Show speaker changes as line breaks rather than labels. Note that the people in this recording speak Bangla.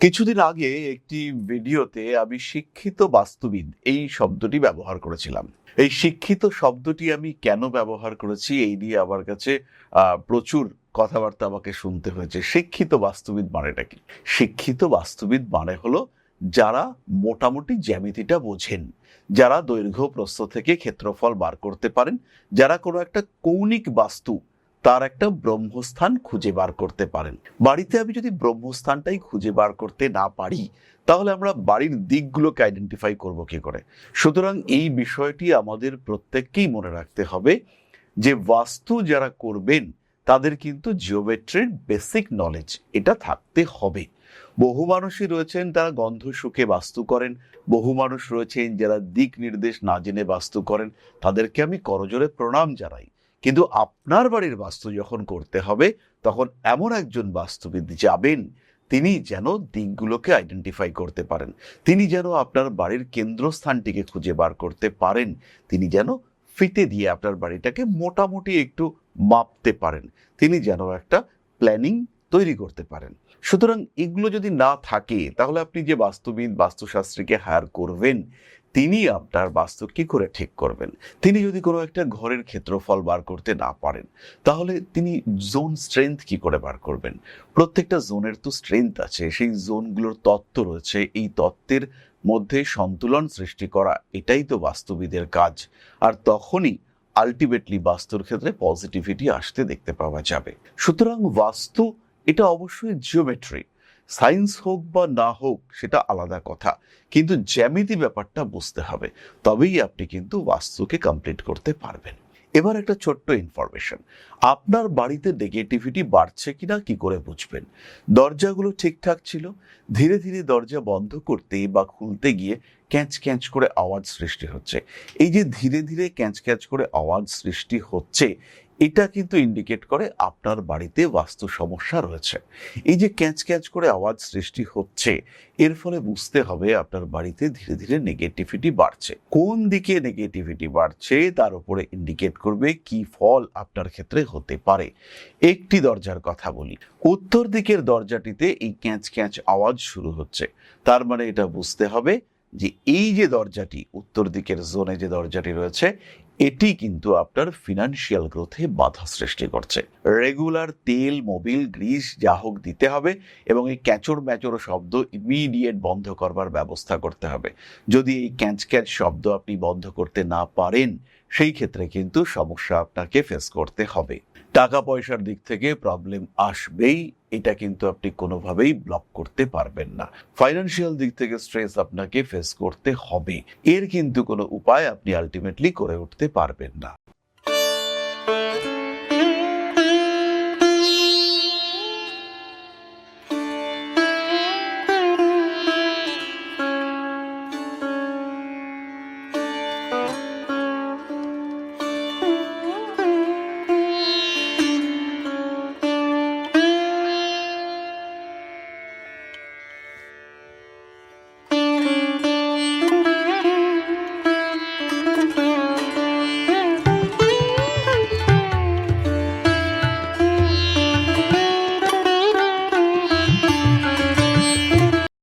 কিছুদিন আগে একটি ভিডিওতে আমি শিক্ষিত বাস্তুবিদ এই শব্দটি ব্যবহার করেছিলাম। এই শিক্ষিত শব্দটি আমি কেন ব্যবহার করেছি এই নিয়ে আমার কাছে প্রচুর কথাবার্তা আমাকে শুনতে হয়েছে। শিক্ষিত বাস্তুবিদ মানেটা কি? শিক্ষিত বাস্তুবিদ মানে হলো যারা মোটামুটি জ্যামিতিটা বোঝেন, যারা দৈর্ঘ্য প্রস্থ থেকে ক্ষেত্রফল বার করতে পারেন, যারা কোনো একটা কৌণিক বাস্তু তার একটা ব্রহ্মস্থান খুঁজে বার করতে পারেন। বাড়িতে আমি যদি ব্রহ্মস্থানটাই খুঁজে বার করতে না পারি, তাহলে আমরা বাড়ির দিকগুলোকে আইডেন্টিফাই করব কি করে? সুতরাং এই বিষয়টি আমাদের প্রত্যেককেই মনে রাখতে হবে যে বাস্তু যারা করবেন তাদের কিন্তু জিওমেট্রির বেসিক নলেজ এটা থাকতে হবে। বহু মানুষই রয়েছেন তারা গন্ধ সুখে বাস্তু করেন, বহু মানুষ রয়েছেন যারা দিক নির্দেশ না জেনে বাস্তু করেন, তাদেরকে আমি করজোড়ে প্রণাম জানাই। কিন্তু আপনার বাড়ির বাস্তু যখন করতে হবে, তখন এমন একজন বাস্তুবিদ যাবেন তিনি যেন দিকগুলোকে আইডেন্টিফাই করতে পারেন, তিনি যেন আপনার বাড়ির কেন্দ্রস্থানটিকে খুঁজে বার করতে পারেন, তিনি যেন ফিতে দিয়ে আপনার বাড়িটাকে মোটামুটি একটু মাপতে পারেন, তিনি যেন একটা প্ল্যানিং তৈরি করতে পারেন। সুতরাং এগুলো যদি না থাকে, তাহলে আপনি যে বাস্তুবিদ বাস্তুশাস্ত্রীকে হায়ার করবেন তিনি আপনার বাস্তু কি করে ঠিক করবেন? তিনি যদি কোনো একটা ঘরের ক্ষেত্রফল বার করতে না পারেন, তাহলে তিনি জোন স্ট্রেংথ কি করে বার করবেন? প্রত্যেকটা জোনের তো স্ট্রেংথ আছে, সেই জোনগুলোর তত্ত্ব রয়েছে, এই তত্ত্বের মধ্যে সন্তুলন সৃষ্টি করা এটাই তো বাস্তুবিদের কাজ। আর তখনই আলটিমেটলি বাস্তুর ক্ষেত্রে পজিটিভিটি আসতে দেখতে পাওয়া যাবে। সুতরাং বাস্তু এটা অবশ্যই জিওমেট্রি, সায়েন্স হোক বা না হোক সেটা আলাদা কথা, কিন্তু জ্যামিতি ব্যাপারটা বুঝতে হবে, তবেই আপনি কিন্তু বাস্তুকে কমপ্লিট করতে পারবেন। এবার একটা ছোট্ট ইনফরমেশন, আপনার বাড়িতে নেগেটিভিটি বাড়ছে কিনা কি করে বুঝবেন? দরজাগুলো ঠিকঠাক ছিল, ধীরে ধীরে দরজা বন্ধ করতে বা খুলতে গিয়ে ক্যাঁচ ক্যাঁচ করে আওয়াজ সৃষ্টি হচ্ছে। এই যে ধীরে ধীরে ক্যাঁচ ক্যাঁচ করে আওয়াজ সৃষ্টি হচ্ছে, এটা কিন্তু ইন্ডিকেট করে আপনার বাড়িতে বাস্তু সমস্যা রয়েছে। এই যে ক্যাঁচ ক্যাঁচ করে আওয়াজ সৃষ্টি হচ্ছে, এর ফলে বুঝতে হবে আপনার বাড়িতে ধীরে ধীরে নেগেটিভিটি বাড়ছে। কোন দিকে নেগেটিভিটি বাড়ছে তার উপরে ইন্ডিকেট করবে কি ফল আপনার ক্ষেত্রে হতে পারে। একটি দরজার কথা বলি, উত্তর দিকের দরজাটিতে এই ক্যাঁচ ক্যাঁচ আওয়াজ শুরু হচ্ছে, তার মানে এটা বুঝতে হবে যে এই যে দরজাটি উত্তর দিকের জোনে যে দরজাটি রয়েছে, এটি কিন্তু আপনার ফিনান্সিয়াল গ্রোথে বাধা সৃষ্টি করছে। রেগুলার তেল মোবিল গ্রিস যা হোক দিতে হবে, এবং এই ক্যাচর ম্যাচর শব্দ ইমিডিয়েট বন্ধ করবার ব্যবস্থা করতে হবে। যদি এই ক্যাঁচ ক্যাঁচ শব্দ আপনি বন্ধ করতে না পারেন, সেই ক্ষেত্রে কিন্তু সমস্যা আপনাকে ফেস করতে হবে। টাকা পয়সার দিক থেকে প্রবলেম আসবেই, এটা কিন্তু আপনি কোনোভাবেই ব্লক করতে পারবেন না। ফাইন্যান্সিয়াল দিক থেকে স্ট্রেস আপনাকে ফেস করতে হবে, এর কিন্তু কোনো উপায় আপনি আলটিমেটলি করে উঠতে পারবেন না।